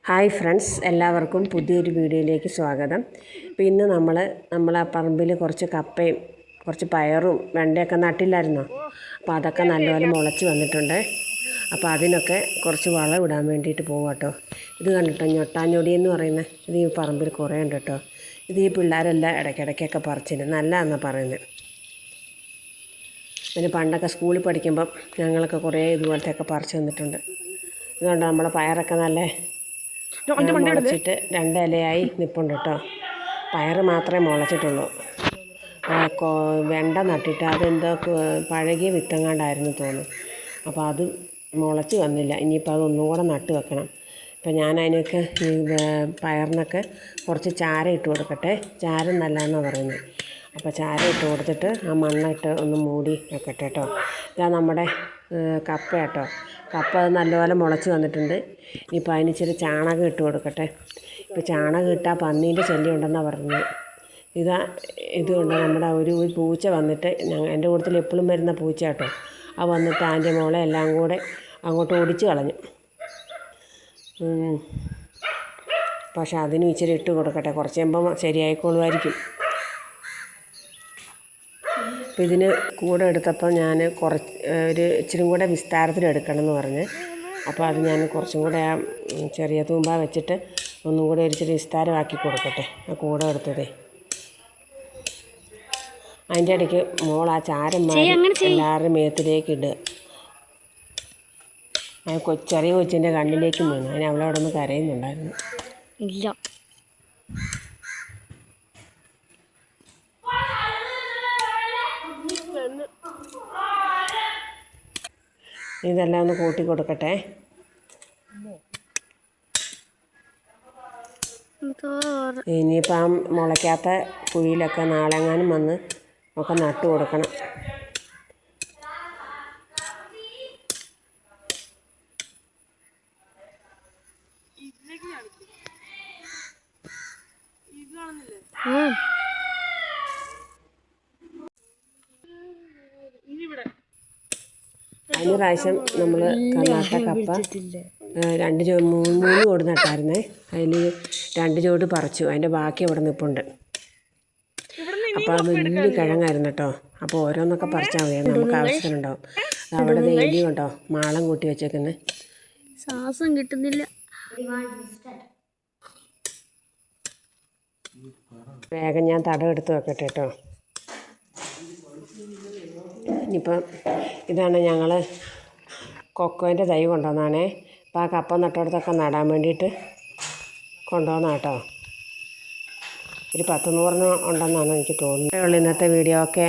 Hi friends, എല്ലാവർക്കും പുതിയൊരു വീഡിയോയിലേക്ക് സ്വാഗതം. അപ്പോൾ ഇന്ന് നമ്മളെ പറമ്പിൽ കുറച്ച് കപ്പയും കുറച്ച് പയറും വെണ്ടയൊക്കെ നട്ടില്ലായിരുന്നോ? അപ്പോൾ അതൊക്കെ നല്ലപോലെ മുളച്ച് വന്നിട്ടുണ്ട്. അപ്പോൾ അതിനൊക്കെ കുറച്ച് വളം ഇടാൻ വേണ്ടിയിട്ട് പോകും കേട്ടോ. ഇത് കണ്ടിട്ടോ, ഞൊട്ടാഞ്ഞൊടി എന്ന് പറയുന്നത് ഇത് ഈ പറമ്പിൽ കുറേ ഉണ്ട് കേട്ടോ. ഇത് ഈ പിള്ളേരെല്ലാം ഇടയ്ക്കിടയ്ക്കൊക്കെ പറിച്ചിട്ട് നല്ലതാണെന്നാണ് പറയുന്നത്. പിന്നെ പണ്ടൊക്കെ സ്കൂളിൽ പഠിക്കുമ്പം ഞങ്ങളൊക്കെ കുറേ ഇതുപോലത്തെയൊക്കെ പറിച്ച് തന്നിട്ടുണ്ട്. ഇതുകൊണ്ട് നമ്മളെ പയറൊക്കെ നല്ല മുളച്ചിട്ട് 2 ഇലയായി നിൽപ്പുണ്ട് കേട്ടോ. പയർ മാത്രമേ മുളച്ചിട്ടുള്ളൂ. വെണ്ട നട്ടിട്ട് അതെന്തോ പഴകിയ വിത്തങ്ങാണ്ടായിരുന്നു തോന്നുന്നു. അപ്പോൾ അത് മുളച്ച് വന്നില്ല. ഇനിയിപ്പോൾ അതൊന്നും കൂടെ നട്ട് വെക്കണം. അപ്പോൾ ഞാൻ അതിനൊക്കെ ഈ പയറിനൊക്കെ കുറച്ച് ചാരം ഇട്ട് കൊടുക്കട്ടെ. ചാരം നല്ലതെന്നാണ് പറയുന്നത്. അപ്പോൾ ചാരം ഇട്ട് കൊടുത്തിട്ട് ആ മണ്ണിട്ട് ഒന്ന് മൂടി വെക്കട്ടെ കേട്ടോ. ഇതാ നമ്മുടെ കപ്പ കേട്ടോ. കപ്പ അത് നല്ലപോലെ മുളച്ച് വന്നിട്ടുണ്ട്. ഇനിയിപ്പോൾ അതിന് ഇച്ചിരി ചാണകം ഇട്ട് കൊടുക്കട്ടെ. ഇപ്പോൾ ചാണകം ഇട്ടാൽ പന്നീൻ്റെ ശല്യം ഉണ്ടെന്നാണ് പറഞ്ഞത്. ഇതുകൊണ്ട് നമ്മുടെ ഒരു പൂച്ച വന്നിട്ട് എൻ്റെ കൂട്ടത്തിൽ എപ്പോഴും വരുന്ന പൂച്ച കേട്ടോ. അത് വന്നിട്ട് അതിൻ്റെ മോളെ എല്ലാം കൂടെ അങ്ങോട്ട് ഓടിച്ച് കളഞ്ഞു. പക്ഷെ അതിനും ഇച്ചിരി ഇട്ട് കൊടുക്കട്ടെ. കുറച്ച് കഴിയുമ്പം ശരിയായിക്കോളുമായിരിക്കും. അപ്പോൾ ഇതിന് കൂടെ എടുത്തപ്പോൾ ഞാൻ ഒരു ഇച്ചിരി കൂടെ വിസ്താരത്തിൽ എടുക്കണം എന്ന് പറഞ്ഞ്. അപ്പോൾ അത് ഞാൻ കുറച്ചും കൂടെ ആ ചെറിയ തൂമ്പ വെച്ചിട്ട് ഒന്നും കൂടെ ഇച്ചിരി വിസ്താരമാക്കി കൊടുക്കട്ടെ. ആ കൂടെ എടുത്തതേ. അതിൻ്റെ ഇടയ്ക്ക് മോൾ ആ ചാരം മാറി എല്ലാവരുടെയും മേത്തിലേക്ക് ഇടുക. ആ ചെറിയ കൊച്ചിൻ്റെ കണ്ണിലേക്ക് വീണു. അതിന് അവളവിടെ ഒന്ന് കരയുന്നുണ്ടായിരുന്നു. ഇല്ല, ഇതെല്ലാം ഒന്ന് കൂട്ടി കൊടുക്കട്ടെ. ഇനിയിപ്പോൾ ആ മുളയ്ക്കാത്ത കുഴിയിലൊക്കെ നാളെങ്ങാനും വന്ന് ഒക്കെ നട്ടു കൊടുക്കണം. കഴിഞ്ഞ പ്രാവശ്യം നമ്മൾ നട്ട കപ്പ 3 ചോട് നട്ടായിരുന്നേ. അതിൽ 2 ചോട് പറിച്ചു. അതിൻ്റെ ബാക്കി അവിടെ നിൽപ്പുണ്ട്. അപ്പോൾ അത് വലിയ കിഴങ്ങായിരുന്നു കേട്ടോ. അപ്പോൾ ഓരോന്നൊക്കെ പറിച്ചാൽ മതി, നമുക്ക് ആവശ്യത്തിനുണ്ടാവും. അവിടെ എലി കേട്ടോ മാളം കൂട്ടി വെച്ചേക്കുന്നത്. ശ്വാസം കിട്ടുന്നില്ല. വേഗം ഞാൻ തടം എടുത്ത് വെക്കട്ടെ കേട്ടോ. ഇനിയിപ്പം ഇതാണ് ഞങ്ങൾ കൊക്കോൻ്റെ തൈ കൊണ്ടുവന്നാണേ. അപ്പോൾ ആ കപ്പ നട്ടോടത്തൊക്കെ നടാൻ വേണ്ടിയിട്ട് കൊണ്ടുവന്ന കേട്ടോ. ഒരു 10-100 ഉണ്ടെന്നാണ് എനിക്ക് തോന്നുന്നത്. ഇന്നത്തെ വീഡിയോ. ഓക്കെ.